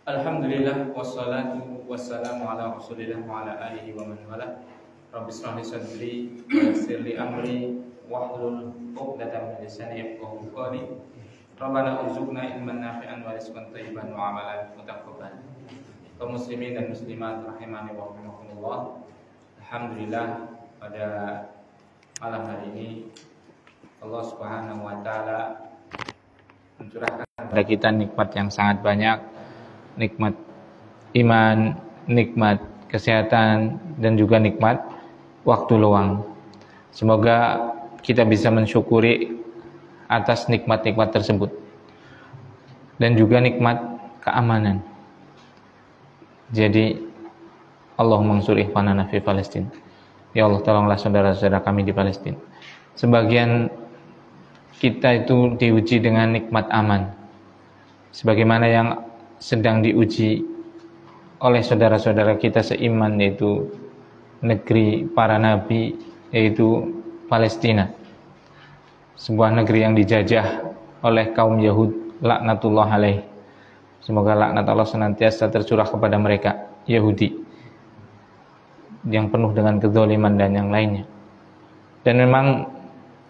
Alhamdulillah wassalatu wassalamu ala Rasulillah wa ala alihi wa man wala. Rabbi shrah li sadri wa yassir li amri wahlul 'uqdatam min lisani yafqahu qawli. Rabbana urzuqna ilman nafi'an wa rizqan thayyiban wa amalan mutaqabbalan. Kaum muslimin dan muslimat rahimani wa rahimakumullah. Alhamdulillah pada malam hari ini Allah Subhanahu wa taala mencurahkan kepada kita nikmat yang sangat banyak. Nikmat iman, nikmat kesehatan, dan juga nikmat waktu luang. Semoga kita bisa mensyukuri atas nikmat-nikmat tersebut. Dan juga nikmat keamanan. Jadi Allahumma ansur ikhwanana fi Palestin. Ya Allah, tolonglah saudara-saudara kami di Palestina. Sebagian kita itu diuji dengan nikmat aman, sebagaimana yang sedang diuji oleh saudara-saudara kita seiman, yaitu negeri para nabi, yaitu Palestina, sebuah negeri yang dijajah oleh kaum Yahud laknatullah alaih. Semoga laknat Allah senantiasa tercurah kepada mereka, Yahudi, yang penuh dengan kezaliman dan yang lainnya. Dan memang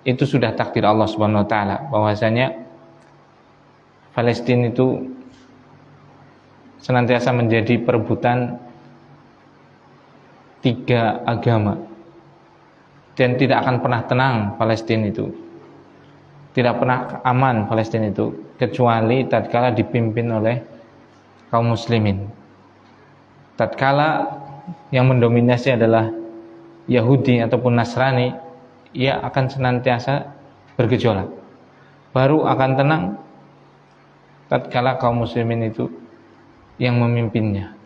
itu sudah takdir Allah Subhanahu wa taala, bahwasanya Palestina itu senantiasa menjadi perebutan tiga agama, dan tidak akan pernah tenang Palestina itu, tidak pernah aman Palestina itu, kecuali tatkala dipimpin oleh kaum muslimin. Tatkala yang mendominasi adalah Yahudi ataupun Nasrani, ia akan senantiasa bergejolak. Baru akan tenang tatkala kaum muslimin itu yang memimpinnya.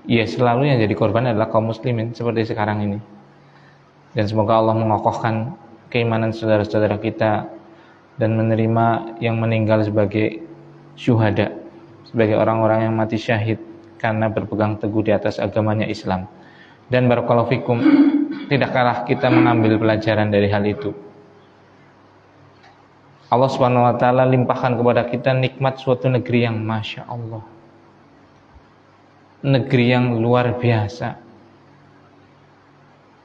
Ya, selalu yang jadi korban adalah kaum muslimin seperti sekarang ini. Dan semoga Allah mengokohkan keimanan saudara-saudara kita dan menerima yang meninggal sebagai syuhada, sebagai orang-orang yang mati syahid karena berpegang teguh di atas agamanya Islam. Dan barakallahu fikum, tidak kalah kita mengambil pelajaran dari hal itu. Allah Subhanahu wa taala limpahkan kepada kita nikmat suatu negeri yang Masya Allah, negeri yang luar biasa.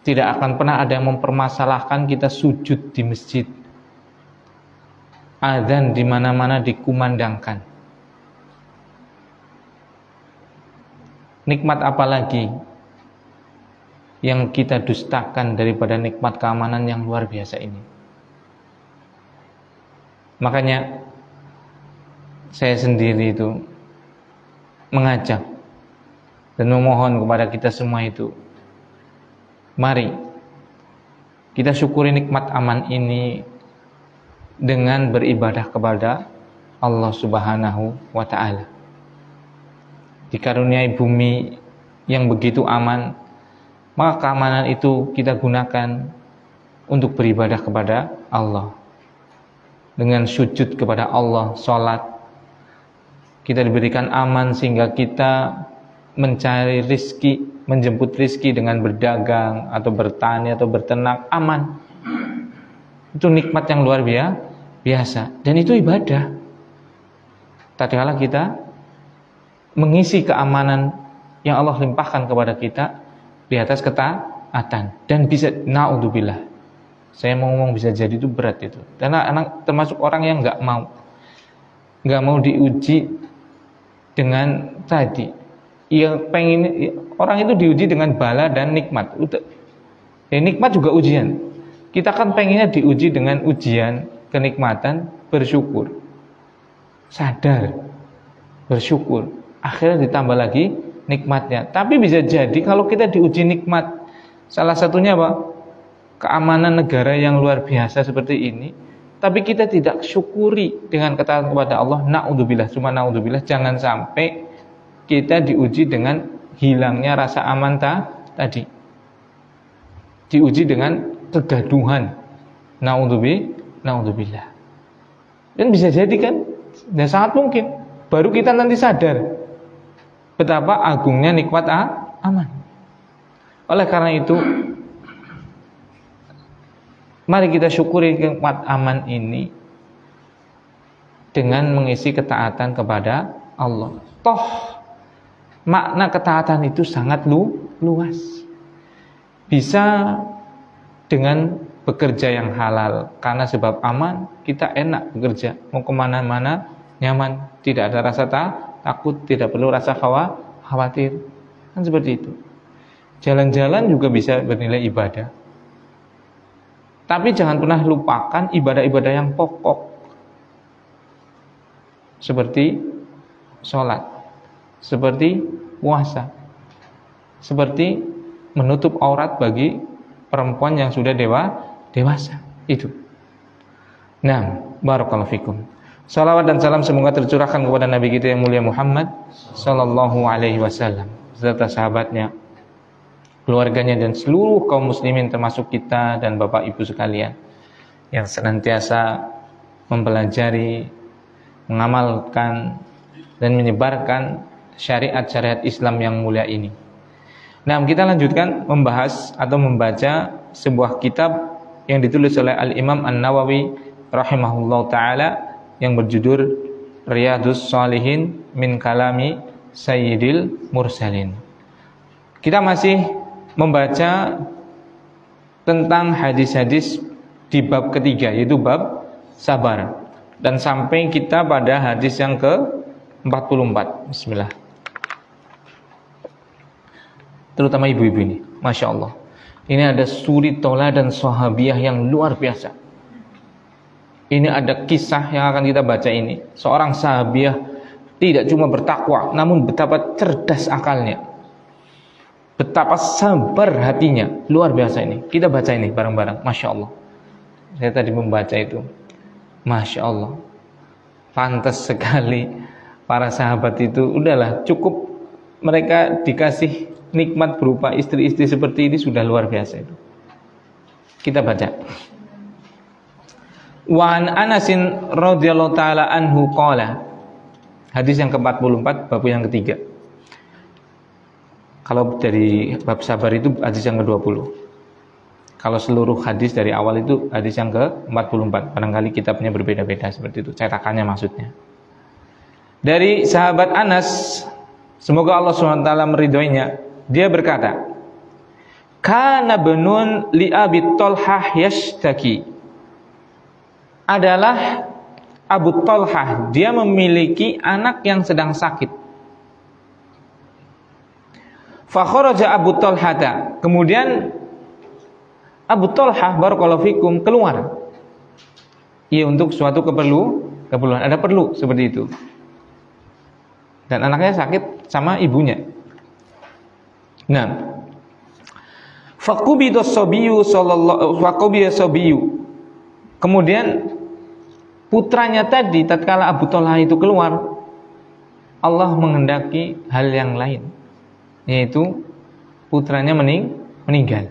Tidak akan pernah ada yang mempermasalahkan kita sujud di masjid, azan di mana-mana dikumandangkan. Nikmat apa lagi yang kita dustakan daripada nikmat keamanan yang luar biasa ini? Makanya saya sendiri itu mengajak dan memohon kepada kita semua itu, mari kita syukuri nikmat aman ini dengan beribadah kepada Allah Subhanahu wa ta'ala. Dikaruniai bumi yang begitu aman, maka keamanan itu kita gunakan untuk beribadah kepada Allah. Dengan sujud kepada Allah, sholat, kita diberikan aman sehingga kita mencari rizki, menjemput rizki dengan berdagang atau bertani atau berternak, aman. Itu nikmat yang luar biasa, dan itu ibadah. Tatkala kita mengisi keamanan yang Allah limpahkan kepada kita di atas ketaatan, dan bisa, naudzubillah, saya mau ngomong bisa jadi itu berat itu, karena anak termasuk orang yang nggak mau diuji dengan tadi. Ia pengen orang itu diuji dengan bala dan nikmat. Nikmat juga ujian. Kita kan pengennya diuji dengan ujian kenikmatan, bersyukur, sadar, bersyukur. Akhirnya ditambah lagi nikmatnya. Tapi bisa jadi kalau kita diuji nikmat, salah satunya apa? Keamanan negara yang luar biasa seperti ini, tapi kita tidak syukuri dengan ketaatan kepada Allah, naudzubillah, cuma naudzubillah, jangan sampai kita diuji dengan hilangnya rasa aman tadi, diuji dengan kegaduhan, naudzubillah. Dan bisa jadi kan, dan sangat mungkin baru kita nanti sadar betapa agungnya nikmat aman. Oleh karena itu, mari kita syukuri nikmat aman ini dengan mengisi ketaatan kepada Allah. Toh makna ketaatan itu sangat luas. Bisa dengan bekerja yang halal, karena sebab aman, kita enak bekerja, mau kemana-mana nyaman, tidak ada rasa takut, tidak perlu rasa khawatir, kan seperti itu. Jalan-jalan juga bisa bernilai ibadah. Tapi jangan pernah lupakan ibadah-ibadah yang pokok, seperti sholat, seperti puasa, seperti menutup aurat bagi perempuan yang sudah dewasa itu. Nah, barakallahu fikum. Salawat dan salam semoga tercurahkan kepada Nabi kita yang mulia Muhammad sallallahu alaihi wasallam serta sahabatnya, keluarganya dan seluruh kaum muslimin termasuk kita dan Bapak Ibu sekalian yang senantiasa mempelajari, mengamalkan dan menyebarkan syariat-syariat Islam yang mulia ini. Nah, kita lanjutkan membahas atau membaca sebuah kitab yang ditulis oleh Al-Imam An-Nawawi rahimahullah ta'ala yang berjudul Riyadhus Shalihin min Kalami Sayyidil Mursalin. Kita masih membaca tentang hadis-hadis di bab ketiga, yaitu bab sabar, dan sampai kita pada hadis yang ke-44. Bismillah. Terutama ibu-ibu ini, Masya Allah, ini ada suri tauladan sahabiah yang luar biasa. Ini ada kisah yang akan kita baca ini. Seorang sahabiah tidak cuma bertakwa, namun betapa cerdas akalnya, betapa sabar hatinya. Luar biasa ini. Kita baca ini bareng-bareng. Masya Allah. Saya tadi membaca itu, Masya Allah, pantas sekali para sahabat itu. Udahlah, cukup mereka dikasih nikmat berupa istri-istri seperti ini, sudah luar biasa itu. Kita baca. Wa an Anasin radhiyallahu taala anhu qala. Hadis yang ke-44, bab yang ketiga. Kalau dari bab sabar itu hadis yang ke-20. Kalau seluruh hadis dari awal itu hadis yang ke-44. Barangkali kitabnya berbeda-beda seperti itu, cetakannya maksudnya. Dari sahabat Anas, semoga Allah SWT meridhoinya, dia berkata, kana benun li Abi Thalhah yashtaki. Adalah Abu Thalhah, dia memiliki anak yang sedang sakit. Fa kharaja Abu Thalhah, kemudian Abu Thalhah barakallahu fikum keluar. Iya, untuk suatu keperluan, ada perlu seperti itu. Dan anaknya sakit sama ibunya. Nah, faqubidas sabiyyu sallallahu sabiyyu. Kemudian putranya tadi tatkala Abu Thalhah itu keluar, Allah menghendaki hal yang lain, yaitu putranya meninggal.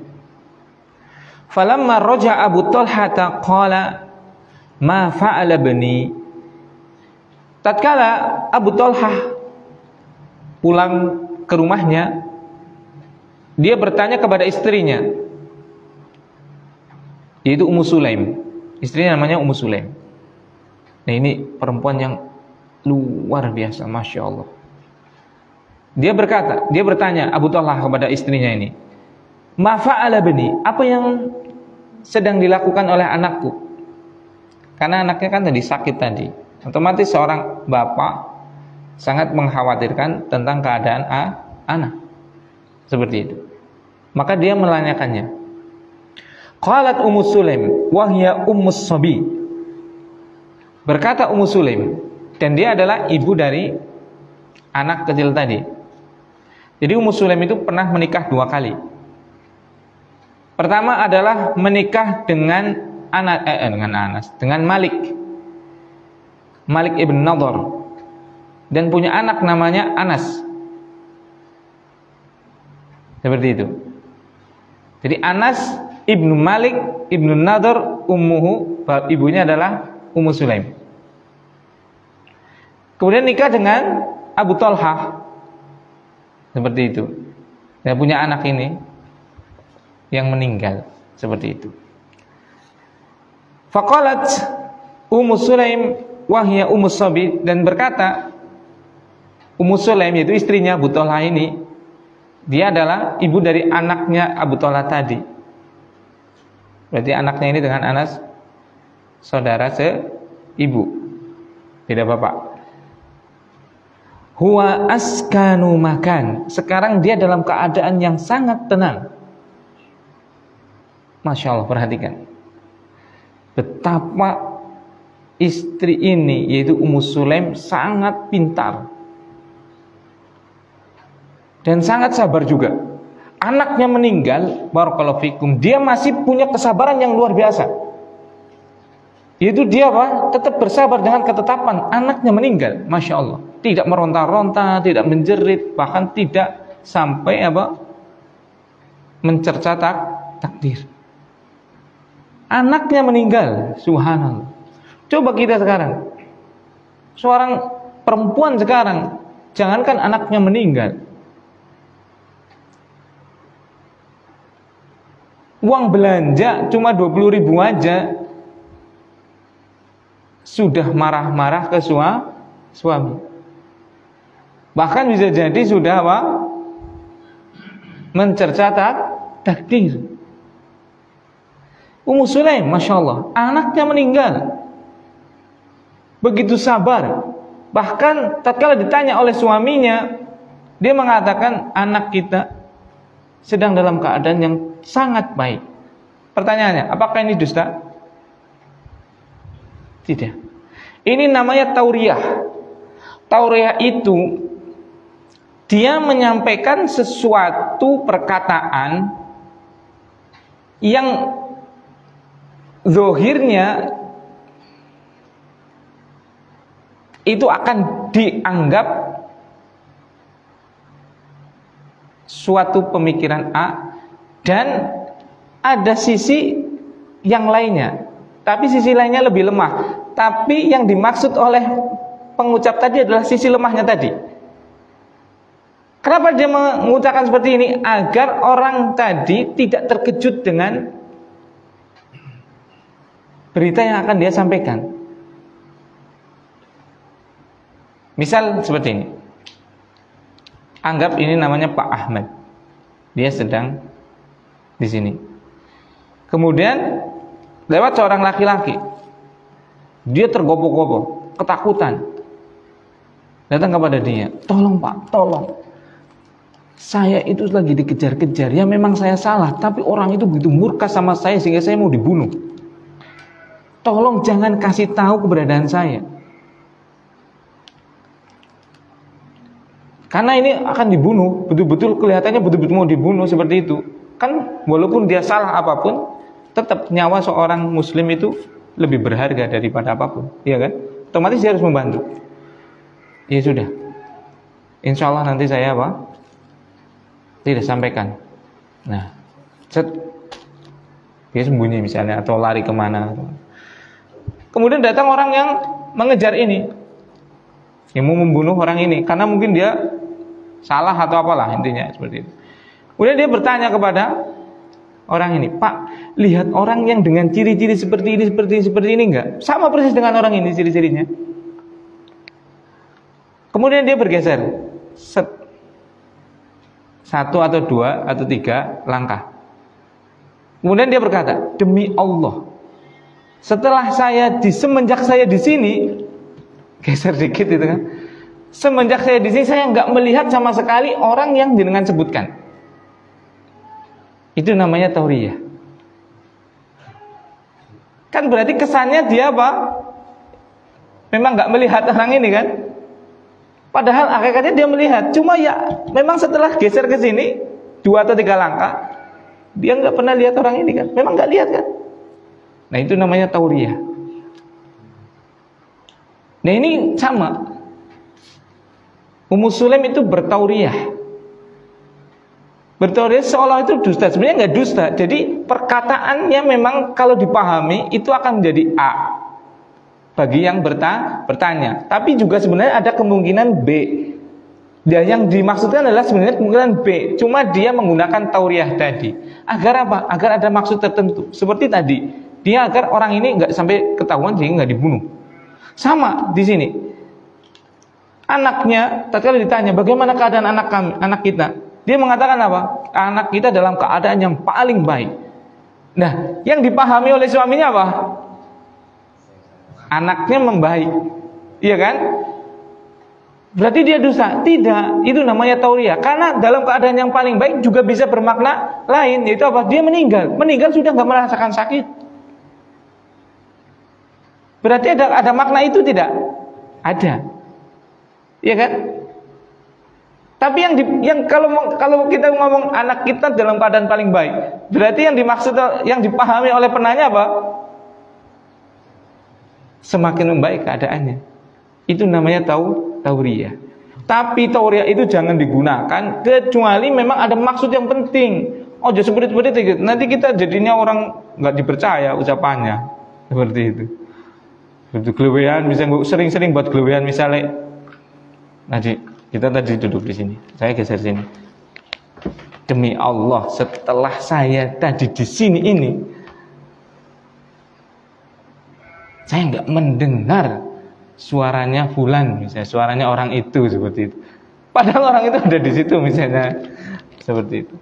Falamma raja Abu Thalhah qala ma fa'ala bani. Tatkala Abu Thalhah pulang ke rumahnya, dia bertanya kepada istrinya, yaitu Ummu Sulaim. Istrinya namanya Ummu Sulaim. Nah, ini perempuan yang luar biasa, Masya Allah. Dia bertanya Abu Thalhah kepada istrinya ini, ma fa'ala bani, apa yang sedang dilakukan oleh anakku? Karena anaknya kan tadi sakit tadi. Otomatis seorang bapak sangat mengkhawatirkan tentang keadaan anak. Seperti itu. Maka dia menanyakannya. Qalat Ummu Sulaim wa hiya ummus sabi. Berkata Ummu Sulaim, dan dia adalah ibu dari anak kecil tadi. Jadi Ummu Sulaim itu pernah menikah 2 kali. Pertama adalah menikah dengan dengan Malik ibn Nadhr, dan punya anak namanya Anas. Seperti itu. Jadi Anas ibnu Malik ibnu Nadhr, ummuhu, ibunya adalah Ummu Sulaim. Kemudian nikah dengan Abu Thalhah. Seperti itu. Dia punya anak ini yang meninggal. Seperti itu. Faqalat Ummu Sulaim wa hiya ummus sabi, dan berkata Ummu Sulaim, yaitu istrinya Abu Thalha ini, dia adalah ibu dari anaknya Abu Thalha tadi. Berarti anaknya ini dengan Anas saudara seibu, beda bapak. Huwa askanu makan. Sekarang dia dalam keadaan yang sangat tenang. Masya Allah, perhatikan betapa istri ini, yaitu Ummu Sulaim, sangat pintar dan sangat sabar juga. Anaknya meninggal, barakallahu fikum, dia masih punya kesabaran yang luar biasa. Yaitu dia tetap bersabar dengan ketetapan anaknya meninggal. Masya Allah, tidak meronta-ronta, tidak menjerit, bahkan tidak sampai mencerca takdir. Anaknya meninggal, subhanallah. Coba kita sekarang, seorang perempuan sekarang, jangankan anaknya meninggal, uang belanja cuma 20.000 aja sudah marah-marah ke suami. Bahkan bisa jadi sudah mencerca takdir. Ummu Sulaim, Masya Allah, anaknya meninggal, begitu sabar. Bahkan tatkala ditanya oleh suaminya, dia mengatakan anak kita sedang dalam keadaan yang sangat baik. Pertanyaannya, apakah ini dusta? Tidak. Ini namanya tauriyah. Tauriyah itu dia menyampaikan sesuatu perkataan yang zahirnya itu akan dianggap suatu pemikiran A, dan ada sisi yang lainnya, tapi sisi lainnya lebih lemah. Tapi yang dimaksud oleh pengucap tadi adalah sisi lemahnya tadi. Kenapa dia mengucapkan seperti ini? Agar orang tadi tidak terkejut dengan berita yang akan dia sampaikan. Misal seperti ini. Anggap ini namanya Pak Ahmad. Dia sedang di sini. Kemudian lewat seorang laki-laki. Dia tergopoh-gopoh, ketakutan. Datang kepada dia, "Tolong Pak, tolong. Saya itu lagi dikejar-kejar. Ya memang saya salah, tapi orang itu begitu murka sama saya sehingga saya mau dibunuh. Tolong jangan kasih tahu keberadaan saya. Karena ini akan dibunuh, betul-betul kelihatannya betul-betul mau dibunuh seperti itu." Kan walaupun dia salah apapun, tetap nyawa seorang muslim itu lebih berharga daripada apapun, iya kan? Otomatis dia harus membantu. Ya sudah, insya Allah nanti saya tidak sampaikan. Nah, dia sembunyi misalnya atau lari kemana. Kemudian datang orang yang mengejar ini, yang mau membunuh orang ini, karena mungkin dia salah atau apalah, intinya seperti itu. Kemudian dia bertanya kepada orang ini, "Pak, lihat orang yang dengan ciri-ciri seperti ini enggak? Sama persis dengan orang ini ciri-cirinya." Kemudian dia bergeser satu atau dua atau tiga langkah. Kemudian dia berkata, "Demi Allah, setelah semenjak saya di sini," geser dikit itu kan, "semenjak saya di sini saya enggak melihat sama sekali orang yang jenengan sebutkan." Itu namanya tauriyah. Kan berarti kesannya dia memang nggak melihat orang ini kan? Padahal hakikatnya dia melihat. Cuma ya memang setelah geser ke sini 2 atau 3 langkah, dia nggak pernah lihat orang ini kan? Memang nggak lihat kan? Nah itu namanya tauriyah. Nah ini sama. Ummu Sulaim itu bertauriyah. Bertauriyah seolah itu dusta. Sebenarnya nggak dusta. Jadi perkataannya memang kalau dipahami itu akan menjadi A bagi yang bertanya. Tapi juga sebenarnya ada kemungkinan B. Dan yang dimaksudkan adalah sebenarnya kemungkinan B. Cuma dia menggunakan tauriyah tadi. Agar apa? Agar ada maksud tertentu. Seperti tadi, dia agar orang ini nggak sampai ketahuan sehingga nggak dibunuh. Sama di sini. Anaknya, tatkala ditanya bagaimana keadaan anak kita, dia mengatakan apa? Anak kita dalam keadaan yang paling baik. Nah, yang dipahami oleh suaminya apa? Anaknya membaik, iya kan? Berarti dia dosa? Tidak, itu namanya tauriah. Karena dalam keadaan yang paling baik juga bisa bermakna lain, yaitu apa? Dia meninggal. Meninggal sudah nggak merasakan sakit. Berarti ada makna itu tidak? Ada, iya kan? Tapi yang kalau kita ngomong anak kita dalam keadaan paling baik, berarti yang dimaksud, yang dipahami oleh penanya apa? Semakin membaik keadaannya. Itu namanya tauriah. Tapi tauriah itu jangan digunakan kecuali memang ada maksud yang penting. Oh, jadi seperti itu. Nanti kita jadinya orang nggak dipercaya ucapannya seperti itu. Seperti gelewean, misalnya sering-sering buat gelewean misalnya. Nanti kita tadi duduk di sini, saya geser sini. Demi Allah, setelah saya tadi di sini ini, saya nggak mendengar suaranya fulan, misalnya suaranya orang itu seperti itu. Padahal orang itu ada di situ misalnya seperti itu.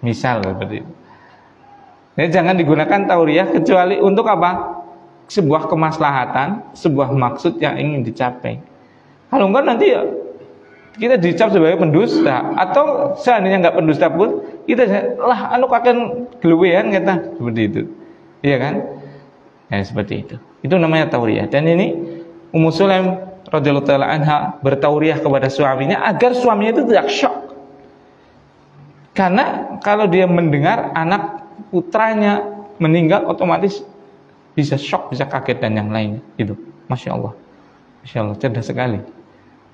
Misal seperti itu. Jadi jangan digunakan tauriah kecuali untuk apa? Sebuah kemaslahatan, sebuah maksud yang ingin dicapai. Kalau enggak nanti ya kita dicap sebagai pendusta, atau seandainya nggak pendusta pun kita lah akan gelewean kata seperti itu. Iya kan? Ya seperti itu. Itu namanya tauriah. Dan ini Ummu Sulaim radhiyallahu taala anha bertauriah kepada suaminya agar suaminya itu tidak syok. Karena kalau dia mendengar anak putranya meninggal, otomatis bisa syok, bisa kaget dan yang lainnya. Itu, masya Allah, cerdas sekali.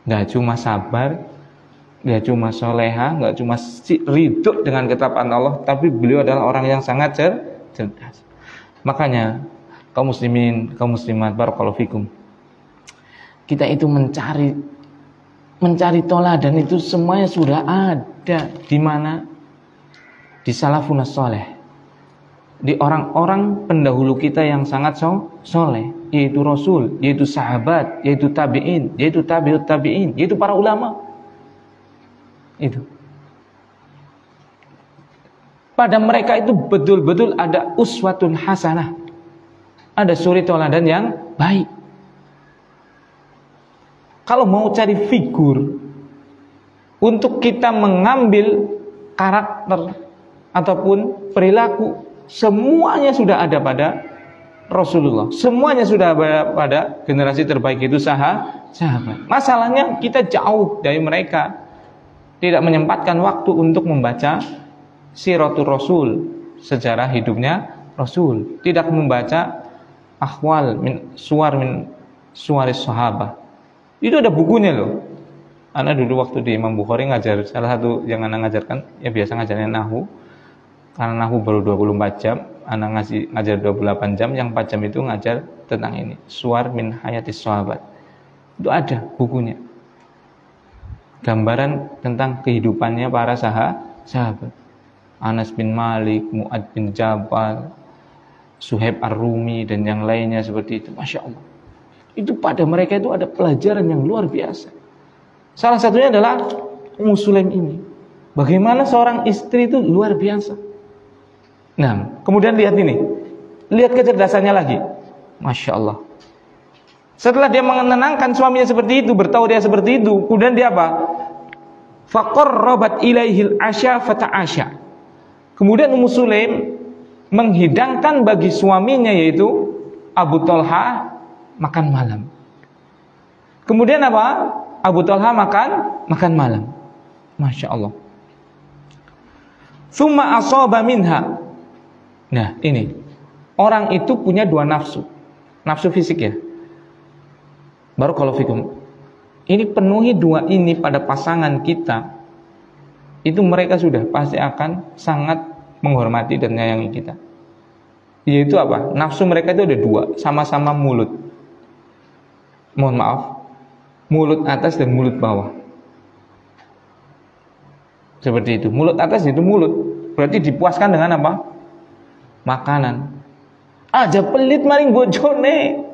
Nggak cuma sabar, nggak cuma soleha, nggak cuma ridho dengan ketetapan Allah, tapi beliau adalah orang yang sangat cerdas. Makanya kaum muslimin, kaum muslimat, barakallahu fikum, kita itu mencari toladan itu semuanya sudah ada. Di mana? Di salafun saleh, di orang-orang pendahulu kita yang sangat soleh, yaitu Rasul, yaitu sahabat, yaitu tabi'in, yaitu tabi'ut tabi'in, yaitu para ulama. Itu pada mereka itu betul-betul ada uswatun hasanah, ada suri toladan yang baik. Kalau mau cari figur untuk kita mengambil karakter ataupun perilaku, semuanya sudah ada pada Rasulullah. Semuanya sudah ada pada generasi terbaik itu sahabat. Masalahnya kita jauh dari mereka, tidak menyempatkan waktu untuk membaca siratul Rasul, sejarah hidupnya Rasul, tidak membaca akhwal suwaris sahabat. Itu ada bukunya loh. Anak dulu waktu di Imam Bukhari ngajar, salah satu yang anak ngajarkan, ya biasa ngajarnya nahwu. Karena nahwu baru 24 jam, anak ngajar 28 jam, yang 4 jam itu ngajar tentang ini, suwar min hayatis sahabat. Itu ada bukunya. Gambaran tentang kehidupannya para sahabat. Anas bin Malik, Mu'ad bin Jabal, Suhaib Ar-Rumi dan yang lainnya seperti itu. Masya Allah. Itu pada mereka itu ada pelajaran yang luar biasa. Salah satunya adalah Ummu Sulaim ini. Bagaimana seorang istri itu luar biasa. Nah, kemudian lihat ini. Lihat kecerdasannya lagi. Masya Allah. Setelah dia menenangkan suaminya seperti itu, bertauriah seperti itu, kemudian dia apa? Faqarrabat ilaihil asya fata'asya. Kemudian Ummu Sulaim menghidangkan bagi suaminya, yaitu Abu Talha, makan malam. Kemudian apa? Abu Talha makan malam. Masya Allah. Tsumma asaba minha. Nah ini, orang itu punya dua nafsu. Nafsu fisik ya. Barakallahu fikum. Ini penuhi dua ini pada pasangan kita, itu mereka sudah pasti akan sangat menghormati dan menyayangi kita. Yaitu apa? Nafsu mereka itu ada dua, sama-sama mulut. Mohon maaf, mulut atas dan mulut bawah. Seperti itu. Mulut atas itu mulut, berarti dipuaskan dengan apa? Makanan. Aja pelit maring bojone.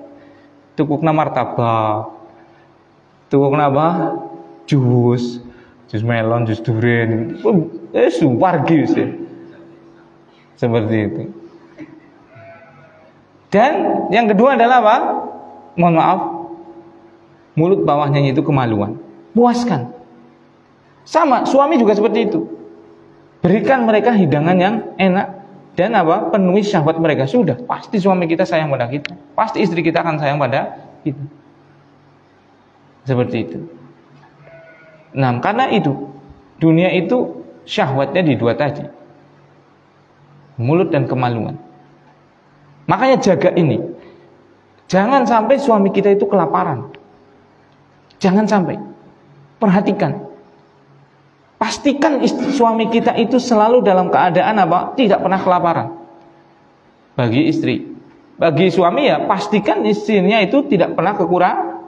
Tukukna martabak. Tukukna apa? jus melon, jus durian, wargi sih. Seperti itu. Dan yang kedua adalah apa? Mohon maaf, mulut bawahnya itu kemaluan. Puaskan. Sama, suami juga seperti itu. Berikan mereka hidangan yang enak dan apa? Penuhi syahwat mereka. Sudah, pasti suami kita sayang pada kita. Pasti istri kita akan sayang pada kita. Seperti itu. Nah, karena itu dunia itu syahwatnya di dua tadi. Mulut dan kemaluan. Makanya jaga ini. Jangan sampai suami kita itu kelaparan. Jangan sampai. Perhatikan. Pastikan suami kita itu selalu dalam keadaan apa? Tidak pernah kelaparan. Bagi istri. Bagi suami ya pastikan istrinya itu tidak pernah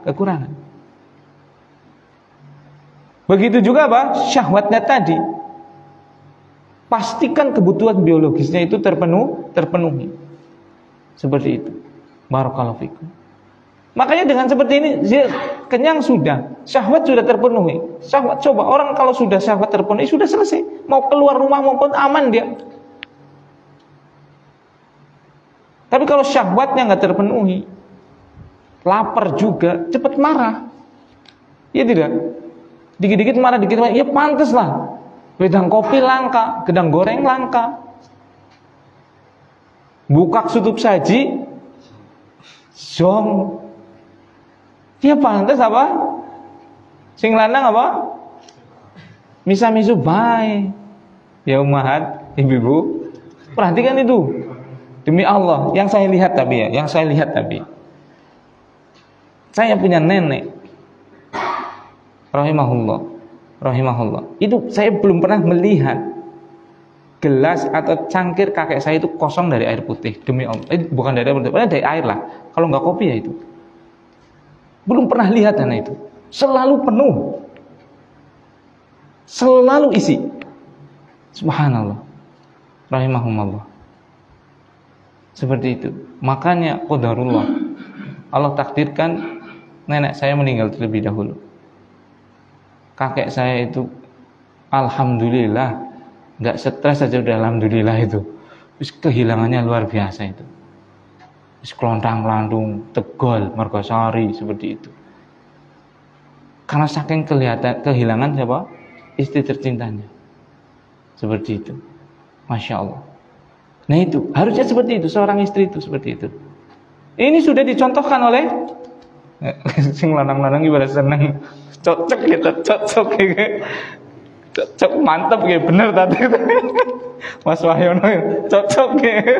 kekurangan. Begitu juga apa? Syahwatnya tadi. Pastikan kebutuhan biologisnya itu terpenuhi. Seperti itu. Barakallahu fikum. Makanya dengan seperti ini kenyang sudah, syahwat sudah terpenuhi. Syahwat, coba orang kalau sudah syahwat terpenuhi sudah selesai. Mau keluar rumah maupun aman dia. Tapi kalau syahwatnya nggak terpenuhi, lapar juga, cepat marah. Iya tidak? Dikit-dikit marah, ya pantas lah. Wedang kopi langka, gedang goreng langka. Buka tutup saji, zong. Dia pantas apa? Sing lanang apa? Misa-misu bae. Ya ummahat, ibu-ibu, perhatikan itu. Demi Allah, yang saya lihat tapi. Saya punya nenek rahimahullah. Itu saya belum pernah melihat gelas atau cangkir kakek saya itu kosong dari air putih. Demi Allah. Bukan dari air putih, dari air lah. Kalau nggak kopi ya itu. Belum pernah lihat anak itu. Selalu penuh. Selalu isi. Subhanallah. Rahimahumullah. Seperti itu. Makanya qadarullah. Allah takdirkan nenek saya meninggal terlebih dahulu. Kakek saya itu alhamdulillah enggak stres aja udah alhamdulillah itu. Terus kehilangannya luar biasa itu. Kelontang-lantung, tegol, margosari seperti itu. Karena saking kehilangan siapa? Istri tercintanya. Seperti itu. Masya Allah. Nah itu, harusnya seperti itu, seorang istri itu seperti itu. Ini sudah dicontohkan oleh sing lanang-lanang ibarat seneng cocok gitu, cocok mantep gitu, bener tadi Mas Wahyono cocok gitu.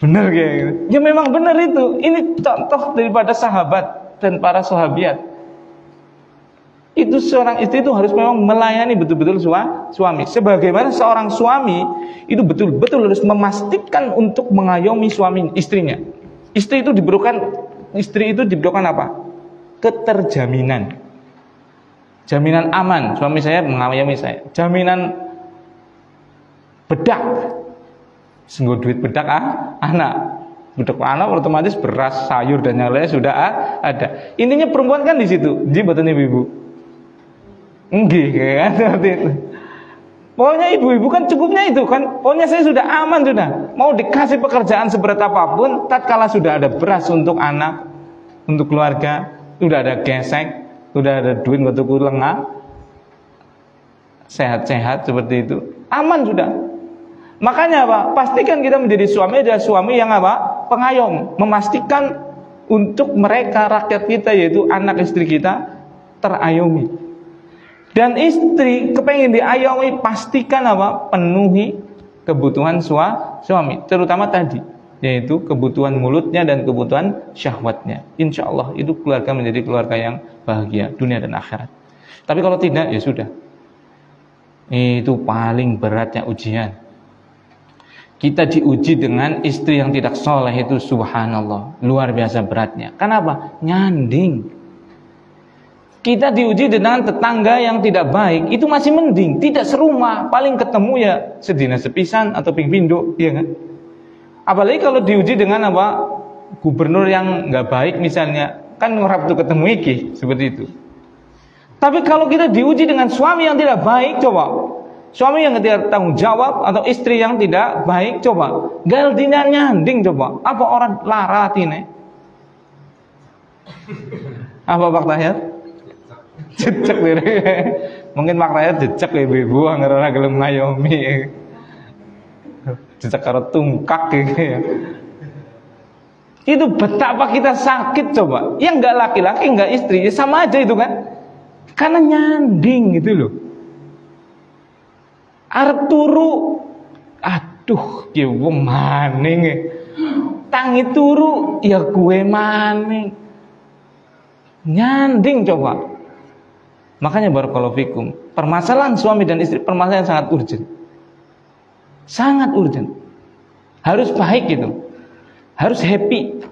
Benar kayak gitu. Ya memang benar itu. Ini contoh daripada sahabat dan para sahabiat. Itu seorang istri itu harus memang melayani betul-betul suami. Sebagaimana seorang suami itu betul-betul harus memastikan untuk mengayomi suami istrinya. Istri itu diberikan apa? Keterjaminan. Jaminan aman. Suami saya mengayomi saya. Jaminan bedak. Sungguh duit bedak anak. Bedak anak otomatis beras, sayur dan yang lainnya sudah ada. Intinya perempuan kan di situ. Jadi betul ibu-ibu. Enggih kan seperti itu. Pokoknya ibu-ibu kan cukupnya itu kan. Pokoknya saya sudah aman sudah. Mau dikasih pekerjaan seberat apapun, tatkala sudah ada beras untuk anak, untuk keluarga, sudah ada gesek, sudah ada duit untuk lenga, sehat-sehat seperti itu, aman sudah. Makanya apa? Pastikan kita menjadi suami adalah suami yang apa? Pengayom, memastikan untuk mereka rakyat kita yaitu anak istri kita terayomi. Dan istri kepengen diayomi, pastikan apa? Penuhi kebutuhan suami, terutama tadi yaitu kebutuhan mulutnya dan kebutuhan syahwatnya. Insya Allah itu keluarga menjadi keluarga yang bahagia dunia dan akhirat. Tapi kalau tidak ya sudah. Itu paling beratnya ujian. Kita diuji dengan istri yang tidak soleh itu subhanallah, luar biasa beratnya. Kenapa? Nyanding. Kita diuji dengan tetangga yang tidak baik, itu masih mending, tidak serumah, paling ketemu ya sedina sepisan atau ping pindo, ya kan? Apalagi kalau diuji dengan apa? Gubernur yang nggak baik misalnya, kan ngerap tuh ketemu iki, seperti itu. Tapi kalau kita diuji dengan suami yang tidak baik, coba. Suami yang tidak tanggung jawab atau istri yang tidak baik, coba. Galdina nyanding, coba. Apa orang larat ini? Apa Pak Tahir? Jejak diri. Mungkin Pak Tahir jejak ibu-ibu anggar ora gelem ngayomi. Jejak karo tungkak gitu ya. Itu betapa kita sakit coba. Yang enggak laki-laki, enggak istri, ya sama aja itu kan. Karena nyanding gitu loh. Arep turu, aduh, ki wong maning. Tangi turu, ya gue maning. Nyanding coba. Makanya barakallahu fikum, permasalahan suami dan istri permasalahan sangat urgent. Sangat urgent. Harus baik gitu. Harus happy.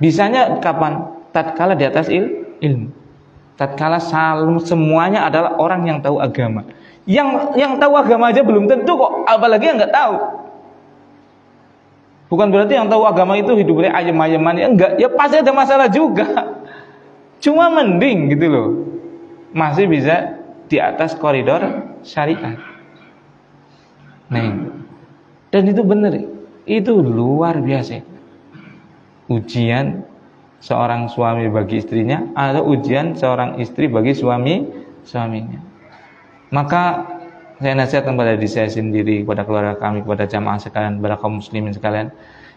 Bisanya kapan? Tatkala di atas ilmu. Tatkala semuanya adalah orang yang tahu agama. Yang tahu agama aja belum tentu kok, apalagi yang nggak tahu. Bukan berarti yang tahu agama itu hidupnya ayem-ayeman, ya enggak, ya pasti ada masalah juga. Cuma mending gitu loh. Masih bisa di atas koridor syariat. Nah, dan itu benar. Itu luar biasa. Ujian seorang suami bagi istrinya atau ujian seorang istri bagi suaminya. Maka saya nasihatkan kepada diri saya sendiri, kepada keluarga kami, kepada jamaah sekalian, kepada kaum muslimin sekalian.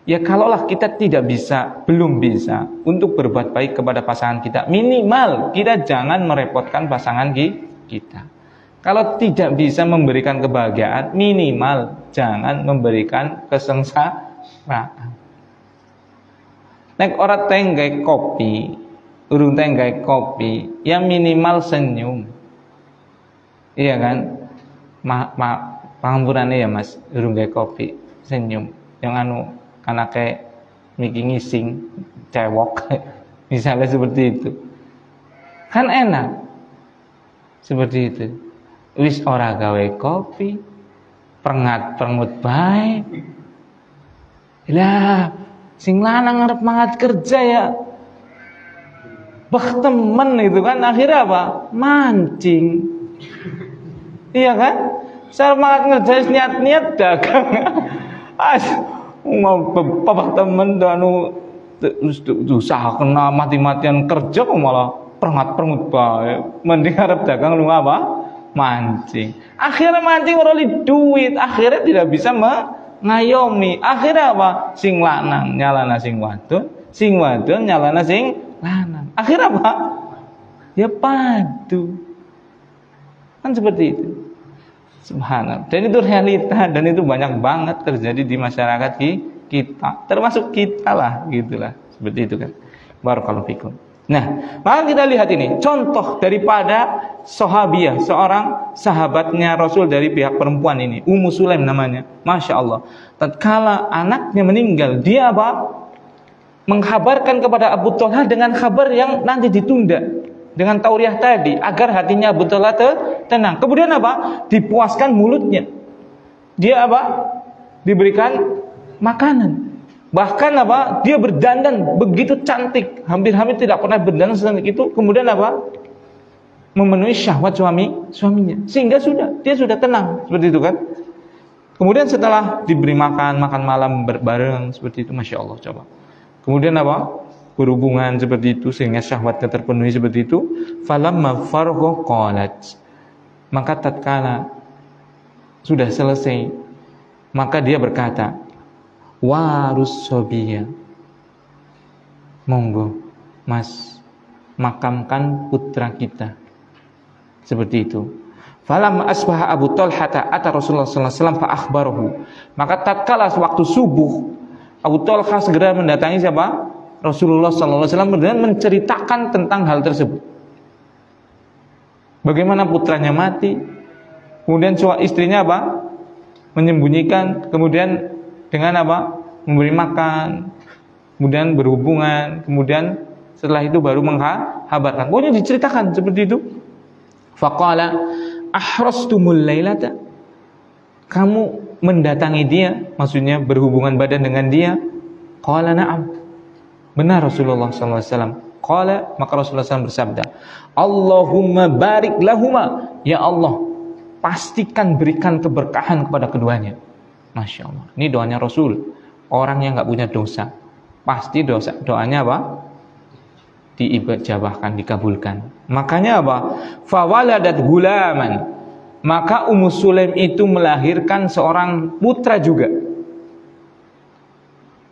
Ya kalaulah kita tidak bisa, belum bisa untuk berbuat baik kepada pasangan kita, minimal kita jangan merepotkan pasangan kita. Kalau tidak bisa memberikan kebahagiaan, minimal jangan memberikan kesengsaraan. Nek ora tenggai kopi, urung tenggai kopi, ya minimal senyum. Iya kan? Pangampurannya ya Mas, urung tenggai kopi, senyum. Yang anake miki ngising, cewok. Misalnya seperti itu. Kan enak. Seperti itu. Wis ora gawe kopi, prengat-prengut bae. Lah sing lanang ngarep mangat kerja ya. Bah temen itu kan akhirnya apa? Mancing. Iya kan? Saya mangat ngerja niat-niat dagang. Mau babak temen danu usaha kena mati-matian kerja kok malah prengat-prengut bae. Mending arep dagang lu apa? Mancing. Akhirnya mancing ora duit, akhirnya tidak bisa ngayomi. Akhirnya apa? Sing lanang nyalana sing wadon nyalana sing lanang. Akhirnya apa? Ya padu. Kan seperti itu. Subhanallah. Dan itu realita dan itu banyak banget terjadi di masyarakat kita. Termasuk kita lah, gitulah. Seperti itu kan. Barakallahu fikum. Nah, maka kita lihat ini contoh daripada sahabiah, seorang sahabatnya Rasul dari pihak perempuan ini, Ummu Sulaim namanya. Masya Allah. Tatkala anaknya meninggal, dia apa? Menghabarkan kepada Abu Thalhah dengan kabar yang nanti ditunda, dengan tauriah tadi, agar hatinya Abu Thalhah tenang. Kemudian apa? Dipuaskan mulutnya. Dia apa? Diberikan makanan. Bahkan apa? Dia berdandan begitu cantik, hampir-hampir tidak pernah berdandan secantik itu. Kemudian apa? Memenuhi syahwat suaminya. Sehingga dia sudah tenang, seperti itu kan. Kemudian setelah diberi makan malam bareng seperti itu, masya Allah, coba. Kemudian apa? Berhubungan seperti itu sehingga syahwatnya terpenuhi seperti itu. Falamma faragha qalat. Maka tatkala sudah selesai, maka dia berkata, warus sobiya, monggo Mas, makamkan putra kita. Seperti itu. Falamma asbaha Abu Thalhah ata Rasulullah sallallahu alaihi wasallam fa akhbarahu. Maka tatkala waktu subuh, Abu Thalhah segera mendatangi siapa? Rasulullah sallallahu alaihi wasallam dan menceritakan tentang hal tersebut. Bagaimana putranya mati, kemudian istrinya apa? Menyembunyikan, kemudian dengan apa? Memberi makan, kemudian berhubungan, kemudian setelah itu baru menghabarkan. Pokoknya diceritakan seperti itu. Faqala ahrastumul lailata. Kamu mendatangi dia, maksudnya berhubungan badan dengan dia. Qala na'am. Benar Rasulullah SAW. Qala, maka Rasulullah SAW bersabda, Allahumma barik lahuma, ya Allah, pastikan berikan keberkahan kepada keduanya. Masya Allah. Ini doanya Rasul. Orang yang nggak punya dosa, pasti doanya apa? Diijabahkan, dikabulkan. Makanya apa? Fawaladat gulaman, maka Ummu Sulaim itu melahirkan seorang putra juga.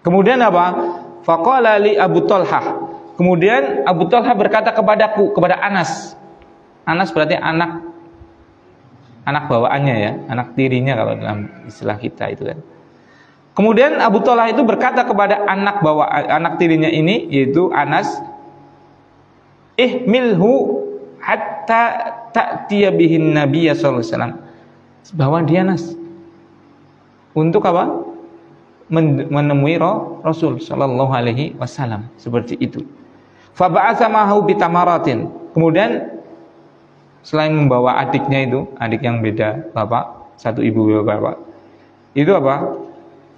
Kemudian apa? Faqala li Abu Talhah. Kemudian Abu Talhah berkata kepada Anas. Anas berarti anak bawaannya ya, anak tirinya kalau dalam istilah kita itu kan. Kemudian Abu Talhah itu berkata kepada anak tirinya ini, yaitu Anas, ihmilhu hatta ta'tiya bihin nabiyya sallallahu alaihi wasallam. Bawa dia Anas. Untuk apa? Menemui Rasul sallallahu alaihi wasallam, seperti itu. Fa ba'atha ma'ahu bitamaratin. Kemudian selain membawa adiknya itu, adik yang beda bapak, satu ibu beda bapak, itu apa?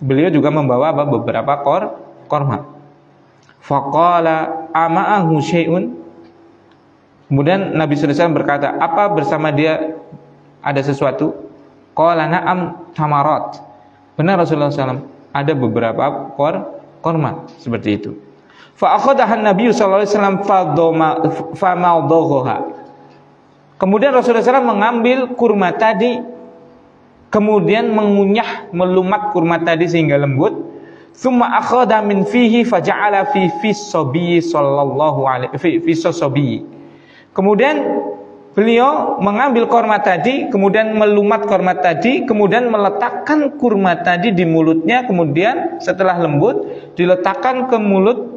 Beliau juga membawa apa? Beberapa korma. Faqala ama'ahu syai'un. Kemudian Nabi sallallahu alaihi wasallam berkata, apa bersama dia ada sesuatu? Qala na'am tamarat. Benar Rasulullah SAW, ada beberapa korma seperti itu. Fa akhadaha Nabi sallallahu alaihi wasallam fa mawdaghaha. Kemudian Rasulullah SAW mengambil kurma tadi, kemudian mengunyah, melumat kurma tadi sehingga lembut. Tsumma akhadha min fihi faja'ala fi sabiy sallallahu alaihi fi sabiy. Kemudian beliau mengambil kurma tadi, kemudian melumat kurma tadi, kemudian meletakkan kurma tadi di mulutnya, kemudian setelah lembut diletakkan ke mulut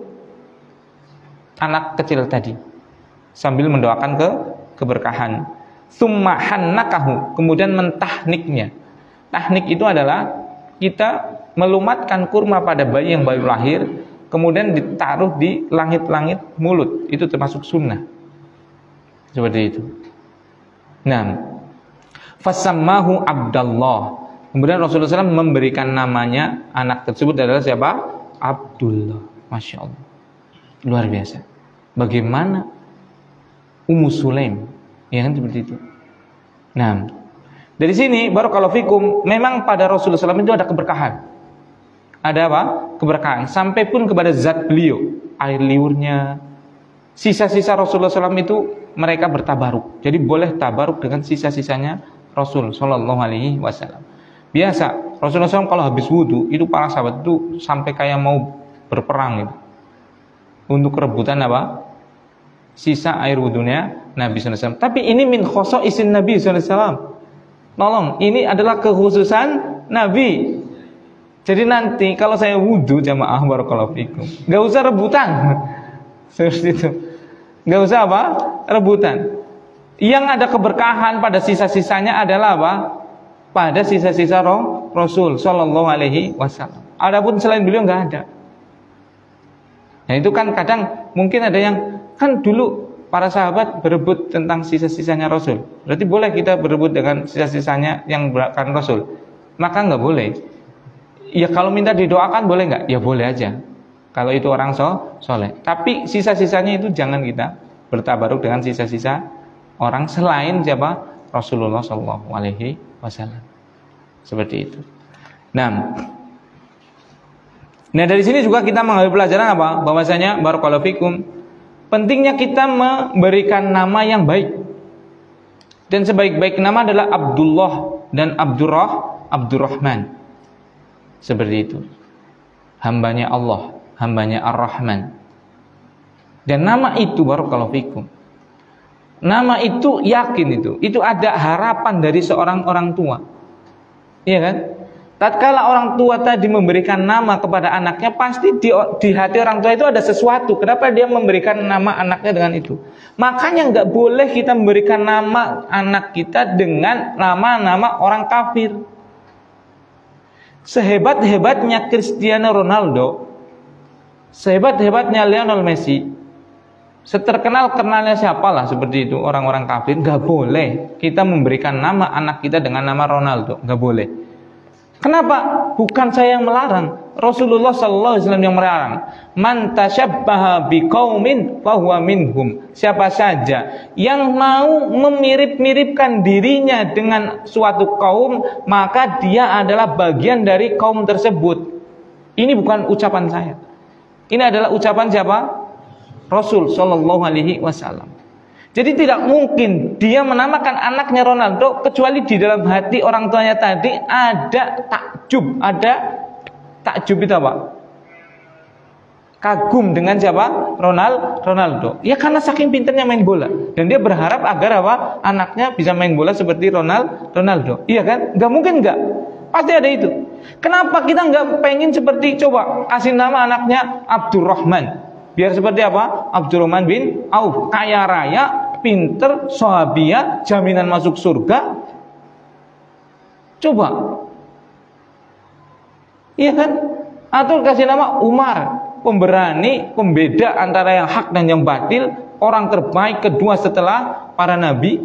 anak kecil tadi sambil mendoakan keberkahan. Tsumma hannakahu, kemudian mentahniknya. Tahnik itu adalah kita melumatkan kurma pada bayi yang baru lahir, kemudian ditaruh di langit-langit mulut. Itu termasuk sunnah. Seperti itu. Nah, fasammahu Abdullah. Kemudian Rasulullah SAW memberikan namanya anak tersebut adalah siapa? Abdullah. Masya Allah. Luar biasa. Bagaimana Ummu Sulaim, ya kan seperti itu. Nah, dari sini barakallahu fikum, memang pada Rasulullah SAW itu ada keberkahan. Ada apa? Keberkahan. Sampai pun kepada zat beliau, air liurnya, sisa-sisa Rasulullah SAW itu mereka bertabaruk. Jadi boleh tabaruk dengan sisa-sisanya Rasul Sallallahu Alaihi Wasallam. Biasa Rasulullah SAW kalau habis wudhu itu para sahabat itu sampai kayak mau berperang gitu, untuk rebutan apa? Sisa air wudhunya Nabi SAW. Tapi ini min khosaisin Nabi SAW. Tolong, ini adalah kekhususan Nabi. Jadi nanti kalau saya wudhu jamaah barakallahu fikum, gak usah rebutan. Seperti itu. Gak usah apa? Rebutan. Yang ada keberkahan pada sisa-sisanya adalah apa? Pada sisa-sisa Rasul Sallallahu Alaihi Wasallam. Adapun selain beliau nggak ada. Nah itu kan kadang mungkin ada yang kan dulu para sahabat berebut tentang sisa-sisanya Rasul. Berarti boleh kita berebut dengan sisa-sisanya yang berakar Rasul? Maka nggak boleh. Ya kalau minta didoakan boleh nggak? Ya boleh aja. Kalau itu orang soleh. Tapi sisa-sisanya itu jangan kita bertabaruk dengan sisa-sisa orang selain siapa? Rasulullah Sallallahu Alaihi Wasallam. Seperti itu. Nah dari sini juga kita mengambil pelajaran apa? Bahwasanya barakallahu fikum, pentingnya kita memberikan nama yang baik. Dan sebaik-baik nama adalah Abdullah dan Abdurrahman. Seperti itu. Hambanya Allah, hambanya Ar-Rahman. Dan nama itu barakallahu fikum, nama itu yakin itu ada harapan dari seorang orang tua. Iya kan? Tatkala orang tua tadi memberikan nama kepada anaknya, pasti di hati orang tua itu ada sesuatu. Kenapa dia memberikan nama anaknya dengan itu? Makanya nggak boleh kita memberikan nama anak kita dengan nama-nama orang kafir. Sehebat-hebatnya Cristiano Ronaldo, sehebat-hebatnya Lionel Messi, seterkenal-kenalnya siapalah seperti itu, orang-orang kafir, nggak boleh kita memberikan nama anak kita dengan nama Ronaldo, nggak boleh. Kenapa? Bukan saya yang melarang, Rasulullah sallallahu alaihi wasallam yang melarang. Man tasyabbaha biqaumin fahuwa minhum. Siapa saja yang mau memirip-miripkan dirinya dengan suatu kaum, maka dia adalah bagian dari kaum tersebut. Ini bukan ucapan saya. Ini adalah ucapan siapa? Rasul sallallahu alaihi wasallam. Jadi tidak mungkin dia menamakan anaknya Ronaldo kecuali di dalam hati orang tuanya tadi ada takjub, takjub itu apa? Kagum dengan siapa? Ronaldo. Ya karena saking pintarnya main bola dan dia berharap agar apa? Anaknya bisa main bola seperti Ronaldo. Iya kan? Gak mungkin gak? Pasti ada itu. Kenapa kita nggak pengen seperti, coba kasih nama anaknya Abdurrahman, biar seperti apa? Abdurrahman bin Auf, kaya raya, pinter, sahabiah, jaminan masuk surga. Coba, iya kan? Atau kasih nama Umar, pemberani, pembeda antara yang hak dan yang batil, orang terbaik kedua setelah para nabi,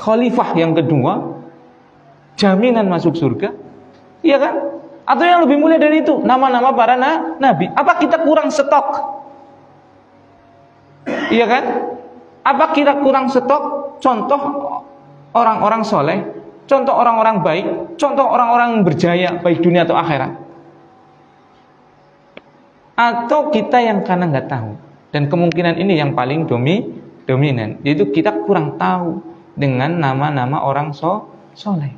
khalifah yang kedua, jaminan masuk surga. Iya kan? Atau yang lebih mulia dari itu, nama-nama para nabi. Apa kita kurang stok? Iya kan? Apa kita kurang stok contoh orang-orang soleh, contoh orang-orang baik, contoh orang-orang berjaya baik dunia atau akhirat? Atau kita yang karena nggak tahu, dan kemungkinan ini yang paling dominan, yaitu kita kurang tahu dengan nama-nama orang soleh.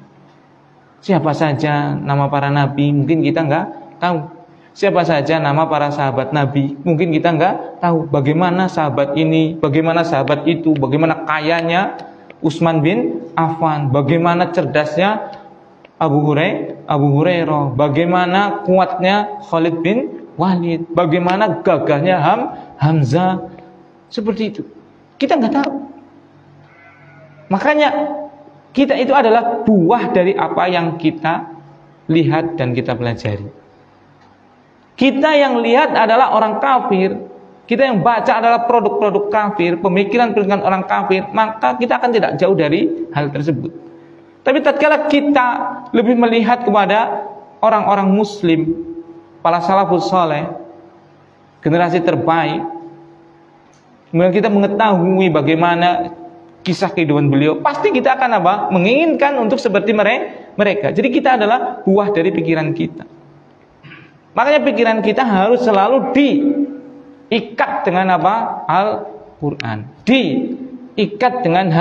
Siapa saja nama para nabi mungkin kita nggak tahu. Siapa saja nama para sahabat nabi mungkin kita nggak tahu. Bagaimana sahabat ini, bagaimana sahabat itu, bagaimana kayanya Utsman bin Affan, bagaimana cerdasnya Abu Hurairah, bagaimana kuatnya Khalid bin Walid, bagaimana gagahnya Hamzah. Seperti itu kita nggak tahu. Makanya kita itu adalah buah dari apa yang kita lihat dan kita pelajari. Kita yang lihat adalah orang kafir, kita yang baca adalah produk-produk kafir, pemikiran-pemikiran orang kafir, maka kita akan tidak jauh dari hal tersebut. Tapi tatkala kita lebih melihat kepada orang-orang muslim, para salafus saleh, generasi terbaik, kemudian kita mengetahui bagaimana kisah kehidupan beliau, pasti kita akan apa? Menginginkan untuk seperti mereka. Jadi kita adalah buah dari pikiran kita. Makanya pikiran kita harus selalu diikat dengan apa? Al-Quran, diikat dengan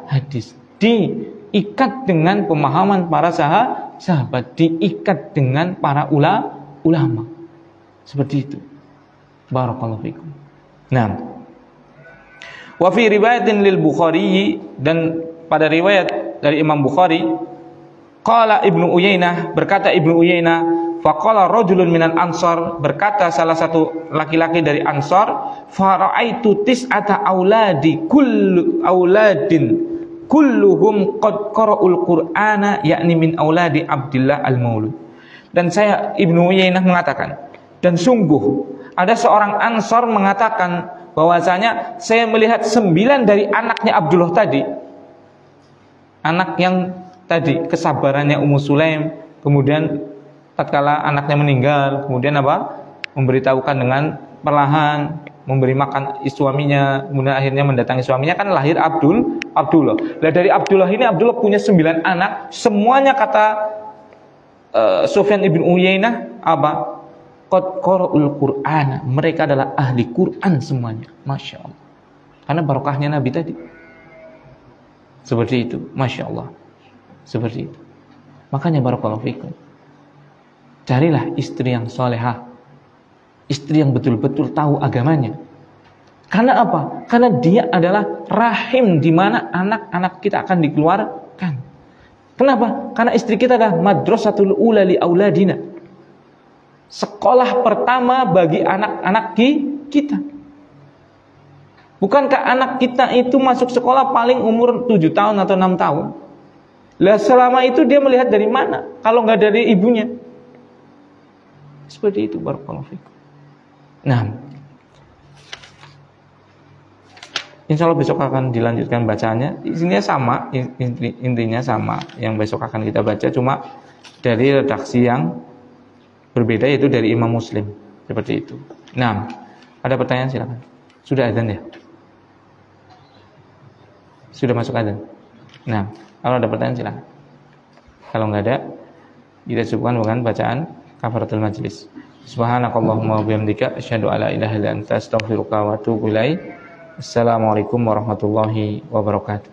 hadis, diikat dengan pemahaman para sahabat, diikat dengan para ulama. Seperti itu. Barakallahu fikum. Nah, wa fi riwayatin lil Bukhari, dan pada riwayat dari Imam Bukhari, qala Ibnu Uyainah, berkata Ibnu Uyainah, faqala rajulun minal ansar, berkata salah satu laki-laki dari Ansar, fara'aitu tis'ata auladin kulluhum qad qara'ul Qur'ana, yakni min auladi Abdullah al-Maulud. Dan saya, Ibnu Uyainah mengatakan, dan sungguh ada seorang Ansar mengatakan bahwasanya saya melihat 9 dari anaknya Abdullah tadi, anak yang tadi kesabarannya Ummu Sulaim, kemudian tatkala anaknya meninggal, kemudian apa? Memberitahukan dengan perlahan, memberi makan suaminya, kemudian akhirnya mendatangi suaminya, kan lahir Abdullah. Nah, dari Abdullah ini, Abdullah punya 9 anak, semuanya kata Sufyan ibn Uyainah apa? Qad qara'ul Qur'ana, mereka adalah ahli Quran semuanya. Masya Allah. Karena barokahnya Nabi tadi. Seperti itu, Masya Allah. Seperti itu. Makanya barakallahu fikum, carilah istri yang solehah, istri yang betul-betul tahu agamanya. Karena apa? Karena dia adalah rahim di mana anak-anak kita akan dikeluarkan. Kenapa? Karena istri kita adalah madrasatul ula li auladina, sekolah pertama bagi anak-anak kita. Bukankah anak kita itu masuk sekolah paling umur 7 tahun atau 6 tahun? Lah selama itu dia melihat dari mana? Kalau nggak dari ibunya. Seperti itu, barakallahu fikum. Nah, Insya Allah besok akan dilanjutkan bacaannya. Intinya sama, intinya sama. Yang besok akan kita baca, cuma dari redaksi yang berbeda, yaitu dari Imam Muslim. Seperti itu. Nah, ada pertanyaan silakan. Sudah adzan ya? Sudah masuk adzan? Nah, kalau ada pertanyaan silakan. Kalau nggak ada, kita cukupkan dengan bacaan kafaratul majlis. Subhanakallahumma wa bihamdika asyhadu alla ilaha illa anta astaghfiruka wa atubu ilaik. Assalamualaikum warahmatullahi wabarakatuh.